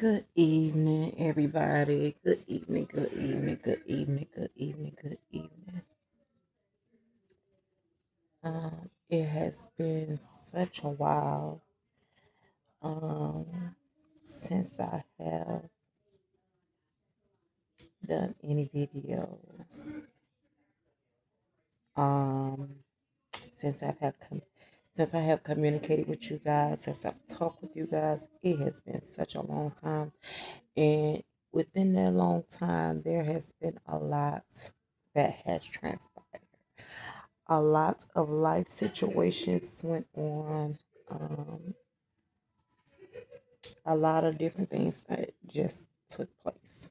Good evening, everybody. Good evening, good evening, good evening, good evening, good evening. it has been such a while um, since I have done any videos. Um, since since I have communicated with you guys, since I've talked with you guys, it has been such a long time, and within that long time, there has been a lot that has transpired. A lot of life situations went on. Um, a lot of different things that just took place.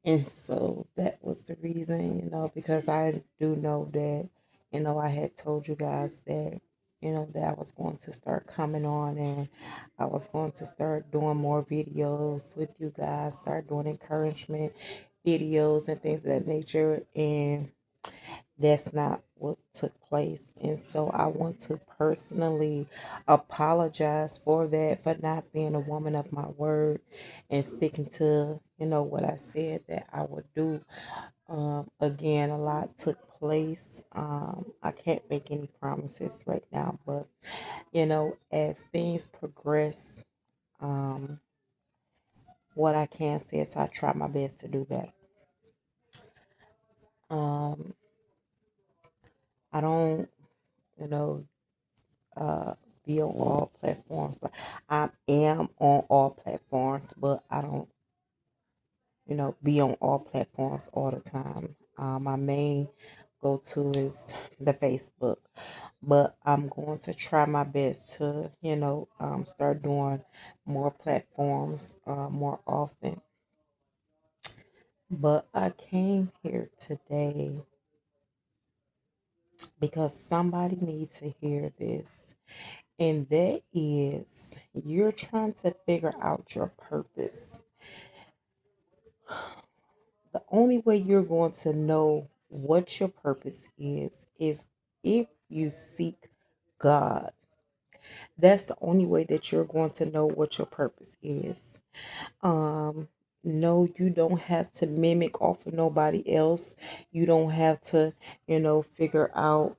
And so that was the reason, because I do know that, I had told you guys that, that I was going to start coming on and I was going to start doing more videos with you guys, start doing encouragement videos and things of that nature. And that's not what took place. And so I want to personally apologize for that, for not being a woman of my word and sticking to, what I said that I would do. Again, a lot took place. I can't make any promises right now, but, as things progress, um, what I can say is I try my best to do better. Um, I don't, you know, uh, be on all platforms. But I am on all platforms, but I don't, be on all platforms all the time. My main go to is the Facebook, but I'm going to try my best to, start doing more platforms more often. But I came here today because somebody needs to hear this. And that is, you're trying to figure out your purpose. The only way you're going to know what your purpose is if you seek God. That's the only way that you're going to know what your purpose is. Um, no, you don't have to mimic off of nobody else. You don't have to, figure out,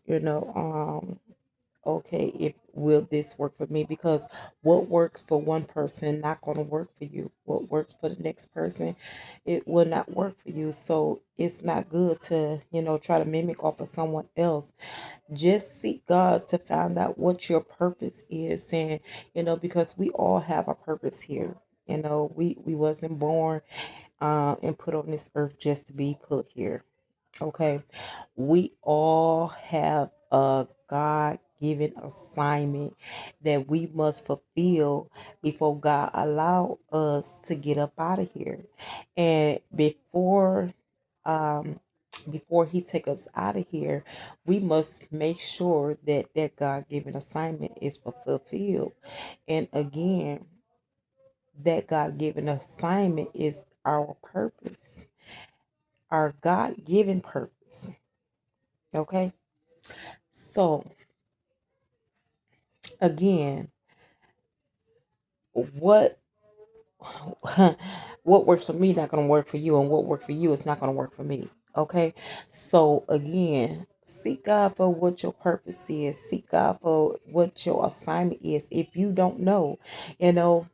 okay, if will this work for me, because what works for one person not going to work for you. What works for the next person, it will not work for you. So it's not good to, try to mimic off of someone else. Just seek God to find out what your purpose is. And, because we all have a purpose here. We wasn't born and put on this earth just to be put here. Okay, we all have a God given assignment that we must fulfill before God allow us to get up out of here. And um before he take us out of here, we must make sure that that God given assignment is fulfilled. And again, that God given assignment is our purpose, our God given purpose. Okay. So again, what what works for me not going to work for you, and what works for you is not going to work for me. Okay, so again, seek God for what your purpose is. Seek God for what your assignment is. If you don't know,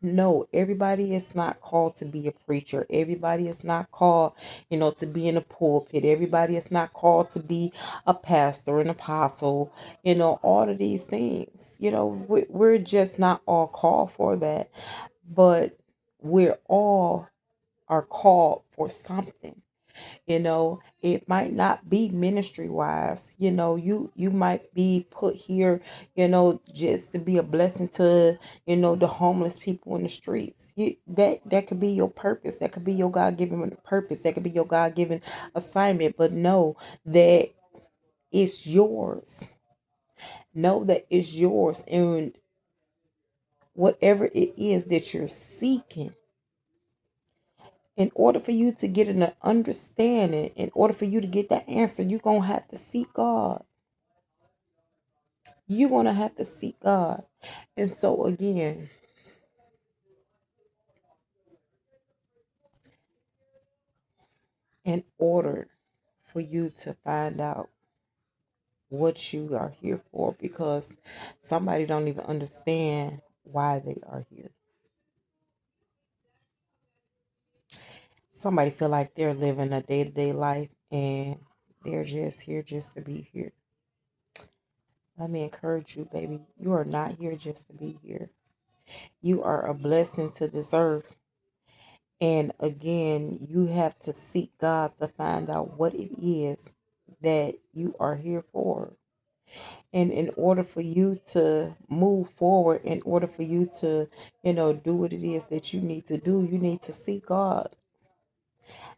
no, everybody is not called to be a preacher. Everybody is not called, to be in a pulpit. Everybody is not called to be a pastor, an apostle, all of these things. We're just not all called for that, but we're all are called for something. It might not be ministry wise. You might be put here, just to be a blessing to, the homeless people in the streets. That could be your purpose. That could be your God-given purpose. That could be your God-given assignment. But know that it's yours. Know that it's yours. And whatever it is that you're seeking, in order for you to get an understanding, in order for you to get that answer, you're going to have to seek God. You're going to have to seek God. And so, again, in order for you to find out what you are here for, because somebody don't even understand why they are here. Somebody feel like they're living a day-to-day life and they're just here just to be here. Let me encourage you, baby. You are not here just to be here. You are a blessing to this earth. And again, you have to seek God to find out what it is that you are here for. And in order for you to move forward, in order for you to, do what it is that you need to do, you need to seek God.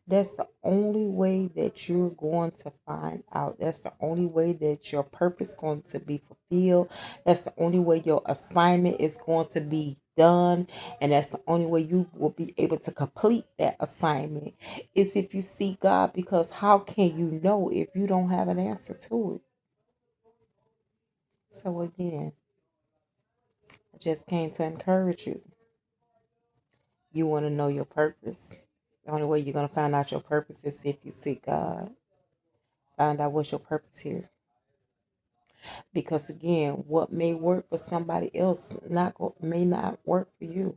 That's the only way that you're going to find out. That's the only way that your purpose is going to be fulfilled. That's the only way your assignment is going to be done. And that's the only way you will be able to complete that assignment is if you seek God. Because how can you know if you don't have an answer to it? So again, I just came to encourage you. You want to know your purpose. The only way you're going to find out your purpose is if you seek God. Find out what's your purpose here. Because again, what may work for somebody else may not work for you.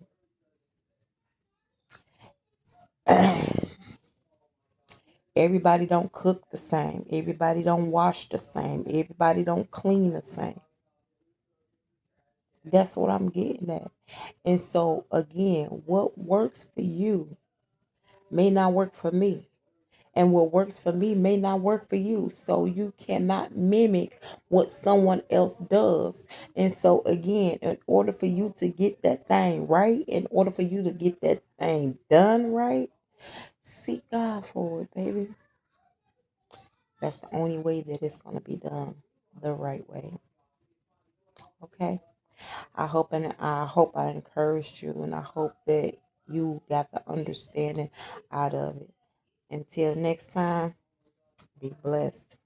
Everybody don't cook the same. Everybody don't wash the same. Everybody don't clean the same. That's what I'm getting at. And so again, what works for you may not work for me. And what works for me may not work for you. So you cannot mimic what someone else does. And so again, in order for you to get that thing right, in order for you to get that thing done right, seek God for it, baby. That's the only way that it's going to be done the right way. Okay. I hope I encouraged you, and I hope that you got the understanding out of it. Until next time, be blessed.